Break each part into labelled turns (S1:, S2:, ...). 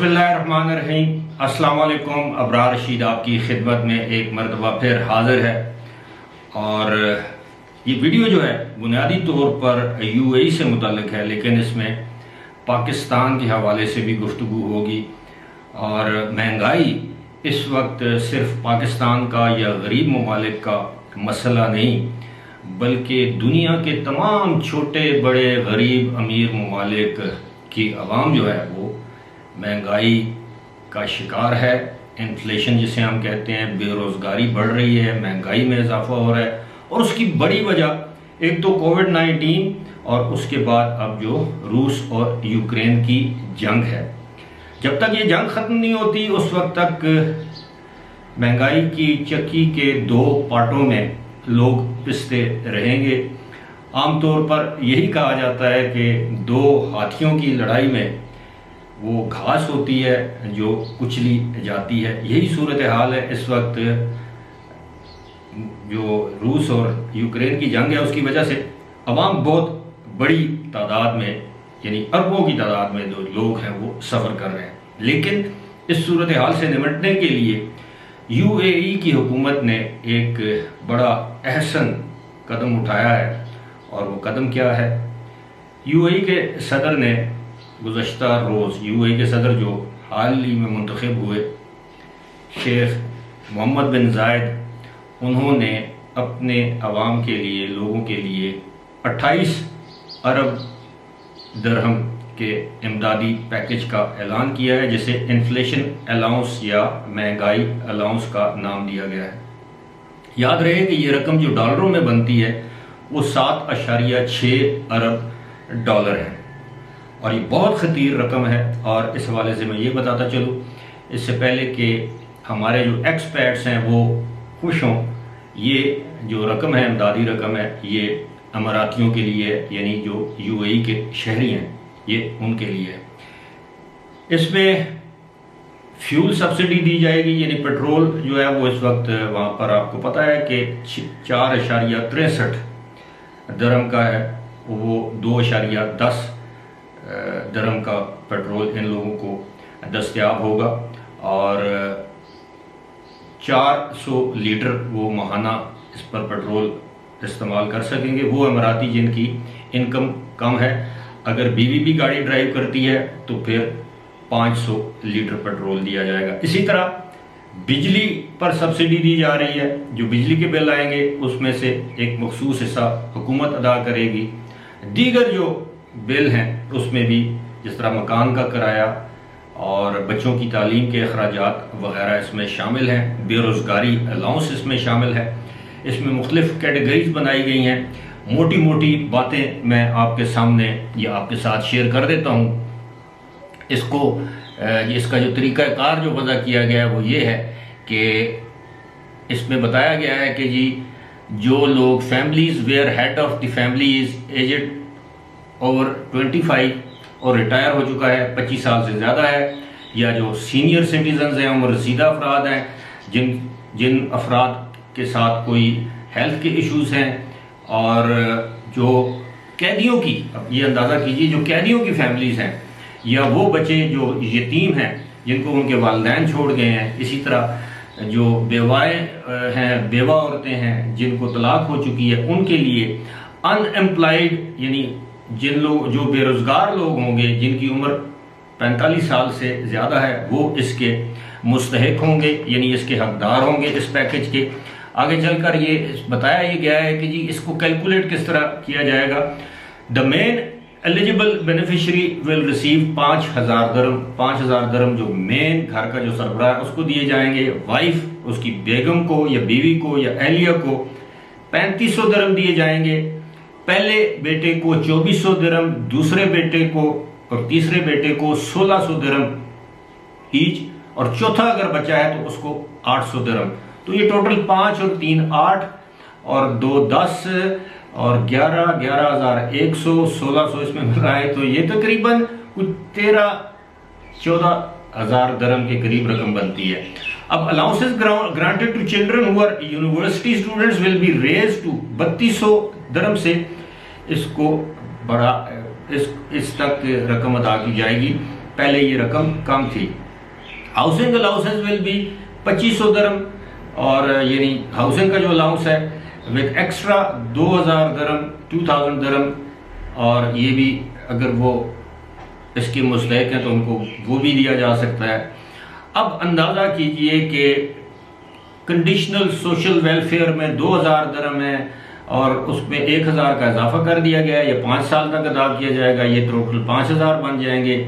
S1: बिस्मिल्लाहिर्रहमानिर्रहीम। अस्सलाम वालेकुम। अबरार रशीद आपकी खिदमत में एक मरतबा फिर हाजिर है। और ये वीडियो जो है बुनियादी तौर पर यूएई से मुतल्लिक है, लेकिन इसमें पाकिस्तान के हवाले से भी गुफ्तगू होगी। और महंगाई इस वक्त सिर्फ पाकिस्तान का या गरीब ममालिक का मसला नहीं, बल्कि दुनिया के तमाम छोटे बड़े गरीब अमीर ममालिक की आवाम जो है वो महंगाई का शिकार है। इन्फ्लेशन जिसे हम कहते हैं, बेरोज़गारी बढ़ रही है, महंगाई में इजाफा हो रहा है। और उसकी बड़ी वजह एक तो कोविड-19 और उसके बाद अब जो रूस और यूक्रेन की जंग है। जब तक ये जंग ख़त्म नहीं होती उस वक्त तक महंगाई की चक्की के दो पार्टों में लोग पिसते रहेंगे। आमतौर पर यही कहा जाता है कि दो हाथियों की लड़ाई में वो घास होती है जो कुचली जाती है। यही सूरत हाल है इस वक्त। जो रूस और यूक्रेन की जंग है उसकी वजह से अवाम बहुत बड़ी तादाद में, यानी अरबों की तादाद में जो लोग हैं वो सफ़र कर रहे हैं। लेकिन इस सूरत हाल से निपटने के लिए यूएई की हुकूमत ने एक बड़ा अहसन कदम उठाया है। और वो कदम क्या है? यूएई के सदर ने गुज़श्ता रोज़, यूएई के सदर जो हाल ही में मुंतखब हुए शेख मोहम्मद बिन जायद, उन्होंने अपने अवाम के लिए, लोगों के लिए 28 अरब दरहम के इमदादी पैकेज का ऐलान किया है, जिसे इन्फ्लेशन अलाउंस या महंगाई अलाउंस का नाम दिया गया है। याद रहे कि ये रकम जो डॉलरों में बनती है वो 7.6 अरब डॉलर है और ये बहुत खतीर रकम है। और इस हवाले से मैं ये बताता चलूँ इससे पहले कि हमारे जो एक्सपर्ट्स हैं वो खुश हों, ये जो रकम है, इमदादी रकम है, ये अमारातियों के लिए, यानी जो यूएई के शहरी हैं, ये उनके लिए है। इसमें फ्यूल सब्सिडी दी जाएगी, यानी पेट्रोल जो है वो इस वक्त वहाँ पर आपको पता है कि 4.63 दरम का है, वो 2.10 दरम का पेट्रोल इन लोगों को दस्तयाब होगा। और 400 लीटर वो माहाना इस पर पेट्रोल इस्तेमाल कर सकेंगे वो अमराती जिनकी इनकम कम है। अगर बीवी भी गाड़ी ड्राइव करती है तो फिर 500 लीटर पेट्रोल दिया जाएगा। इसी तरह बिजली पर सब्सिडी दी जा रही है। जो बिजली के बिल आएंगे उसमें से एक मखसूस हिस्सा हुकूमत अदा करेगी। दीगर जो बिल हैं उसमें भी, जिस तरह मकान का किराया और बच्चों की तालीम के अखराजात वगैरह इसमें शामिल हैं। बेरोज़गारी अलाउंस इसमें शामिल है। इसमें मुख्तलिफ कैटेगरीज बनाई गई हैं। मोटी मोटी बातें मैं आपके सामने या आपके साथ शेयर कर देता हूँ। इसका जो तरीक़ाकार जो वज़ा किया गया है वो ये है कि इसमें बताया गया है कि जी जो लोग families where head of the family is aged over 25 और रिटायर हो चुका है, 25 साल से ज़्यादा है, या जो सीनियर सिटीजन्स हैं, उम्र रसीदा अफराद हैं, जिन अफराद के साथ कोई हेल्थ के इश्यूज़ हैं, और जो कैदियों की, अब ये अंदाज़ा कीजिए, जो कैदियों की फैमिलीज़ हैं, या वो बच्चे जो यतीम हैं जिनको उनके वालिदैन छोड़ गए हैं। इसी तरह जो बेवाएँ हैं, बेवा औरतें हैं जिनको तलाक हो चुकी है, उनके लिए अनएम्प्लॉयड, यानी जिन लोग जो बेरोज़गार लोग होंगे जिनकी उम्र 45 साल से ज़्यादा है, वो इसके मुस्तहिक होंगे, यानी इसके हकदार होंगे इस पैकेज के। आगे चलकर ये बताया ये गया है कि जी इसको कैलकुलेट किस तरह किया जाएगा। The main eligible beneficiary will receive 5,000 दरम। 5,000 दरम जो मेन घर का जो सरबराह है उसको दिए जाएंगे। वाइफ, उसकी बेगम को या बीवी को या अहलिया को 3500 दरम दिए जाएंगे। पहले बेटे को 2400 दरम, दूसरे बेटे को और तीसरे बेटे को 1600 दरम ईच, और चौथा अगर बचा है तो उसको 800 दरम। तो ये टोटल 5 और 3 8 और 2 10 और 11,100 1600 इसमें मिल रहा है। तो ये तकरीबन कुछ 13-14 हज़ार दरम के करीब रकम बनती है। अब allowances granted to children who are university students will be raise to 3200 दरम से इसको बड़ा इस तक रकम अदा की जाएगी। پہلے یہ رقم کم تھی. ہاؤسنگ الاؤنسز ول بی 2500 درہم، اور یعنی ہاؤسنگ کا جو الاؤنس ہے وتھ ایکسٹرا 2000 درہم 2000 درہم، اور یہ بھی اگر وہ اس کے مستحق ہیں تو ان کو وہ بھی دیا جا سکتا ہے. اب اندازہ کیجئے کہ کنڈیشنل سوشل ویلفیئر میں 2000 درہم ہے اور اس میں 1000 کا اضافہ کر دیا گیا ہے، یہ 5 سال تک ادا کیا جائے گا، یہ ٹوٹل 5000 بن جائیں گے.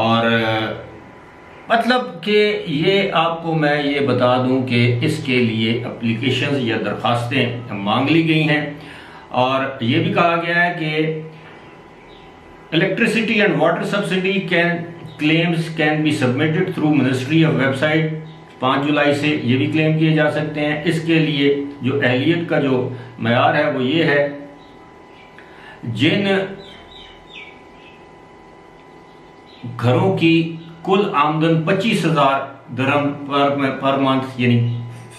S1: اور مطلب کہ یہ آپ کو میں یہ بتا دوں کہ اس کے لیے اپلیکیشنز یا درخواستیں مانگ لی گئی ہیں، اور یہ بھی کہا گیا ہے کہ electricity and water subsidy claims can be submitted through Ministry of Website. 5 جولائی سے یہ بھی کلیم کیے جا سکتے ہیں. اس کے لیے جو اہلیت کا جو معیار ہے وہ یہ ہے، جن گھروں کی کل آمدن 25,000 درہم پر منتھ یعنی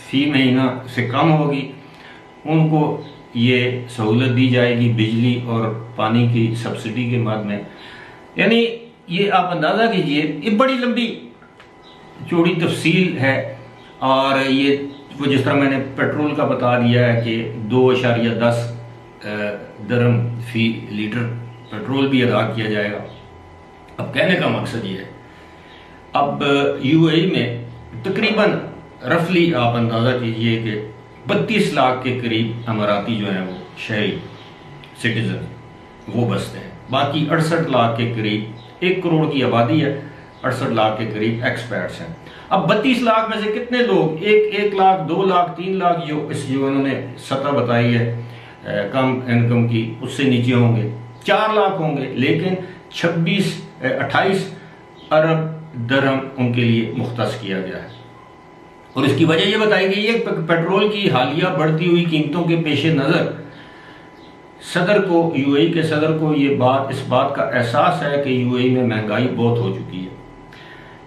S1: فی مہینہ سے کم ہوگی، ان کو یہ سہولت دی جائے گی بجلی اور پانی کی سبسڈی کے مد میں. یعنی یہ آپ اندازہ کیجئے، یہ بڑی لمبی چوڑی تفصیل ہے، اور یہ وہ جس طرح میں نے پیٹرول کا بتا دیا ہے کہ 2.10 درہم فی لیٹر پیٹرول بھی ادا کیا جائے گا. اب کہنے کا مقصد یہ ہے، اب یو اے ای میں تقریباً رفلی آپ اندازہ کیجئے کہ 32 لاکھ کے قریب اماراتی جو ہیں وہ شہری سٹیزن وہ بستے ہیں، باقی 68 لاکھ کے قریب، 1 کروڑ کی آبادی ہے، 68 لاکھ کے قریب ایکسپیٹس ہیں. اب 32 لاکھ میں سے کتنے لوگ 1 لاکھ 2 لاکھ 3 لاکھ جو انہوں نے سطح بتائی ہے کم انکم کی، اس سے نیچے ہوں گے، 4 لاکھ ہوں گے، لیکن 28 ارب درہم ان کے لیے مختص کیا گیا ہے. اور اس کی وجہ یہ بتائی گئی ہے کہ پیٹرول کی حالیہ بڑھتی ہوئی قیمتوں کے پیش نظر صدر کو، یو اے ای کے صدر کو اس بات کا احساس ہے کہ یو اے ای میں مہنگائی بہت ہو چکی ہے.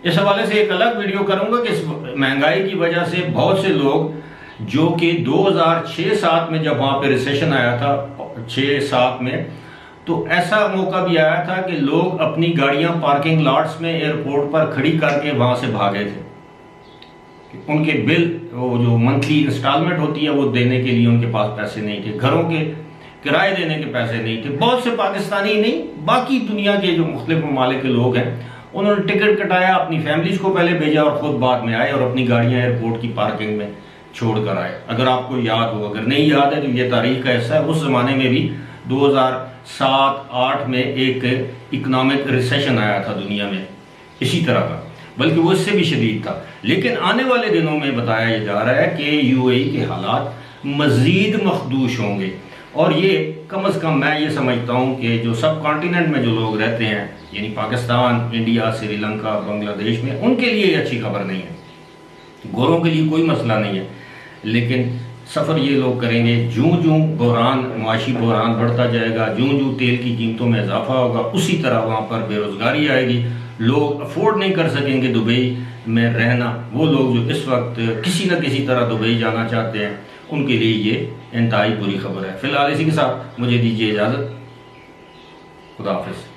S1: اس حوالے سے ایک الگ ویڈیو کروں گا کہ اس مہنگائی کی وجہ سے بہت سے لوگ جو کہ 2006-07 میں جب وہاں پہ ریسیشن آیا تھا 6-7 میں، تو ایسا موقع بھی آیا تھا کہ لوگ اپنی گاڑیاں پارکنگ لاٹس میں ایئرپورٹ پر کھڑی کر کے وہاں سے بھاگے تھے. ان کے بل، وہ جو منتھلی انسٹالمنٹ ہوتی ہے وہ دینے کے لیے ان کے پاس پیسے نہیں تھے، گھروں کے کرائے دینے کے پیسے نہیں تھے. بہت سے پاکستانی نہیں، باقی دنیا کے جو مختلف ممالک کے لوگ ہیں، انہوں نے ٹکٹ کٹایا، اپنی فیملیز کو پہلے بھیجا اور خود بعد میں آئے اور اپنی گاڑیاں ایئرپورٹ کی پارکنگ میں چھوڑ کر آئے. اگر آپ کو یاد ہو، اگر نہیں یاد ہے تو یہ تاریخ کا حصہ ہے. اس زمانے میں بھی 2007-08 میں ایک اکنامک ریسیشن آیا تھا دنیا میں اسی طرح کا، بلکہ وہ اس سے بھی شدید تھا. لیکن آنے والے دنوں میں بتایا جا رہا ہے کہ یو اے ای کے حالات مزید مخدوش ہوں گے، اور یہ کم از کم میں یہ سمجھتا ہوں کہ جو سب کانٹیننٹ میں جو لوگ رہتے ہیں، یعنی پاکستان، انڈیا، سری لنکا، بنگلہ دیش میں، ان کے لیے یہ اچھی خبر نہیں ہے. گوروں کے لیے کوئی مسئلہ نہیں ہے، لیکن سفر یہ لوگ کریں گے جوں بحران، معاشی بحران بڑھتا جائے گا، جوں تیل کی قیمتوں میں اضافہ ہوگا، اسی طرح وہاں پر بے روزگاری آئے گی، لوگ افورڈ نہیں کر سکیں گے دبئی میں رہنا. وہ لوگ جو اس وقت کسی نہ کسی طرح دبئی جانا چاہتے ہیں، ان کے لیے یہ انتہائی بری خبر ہے. فی الحال اسی کے ساتھ مجھے دیجیے اجازت. خدا حافظ.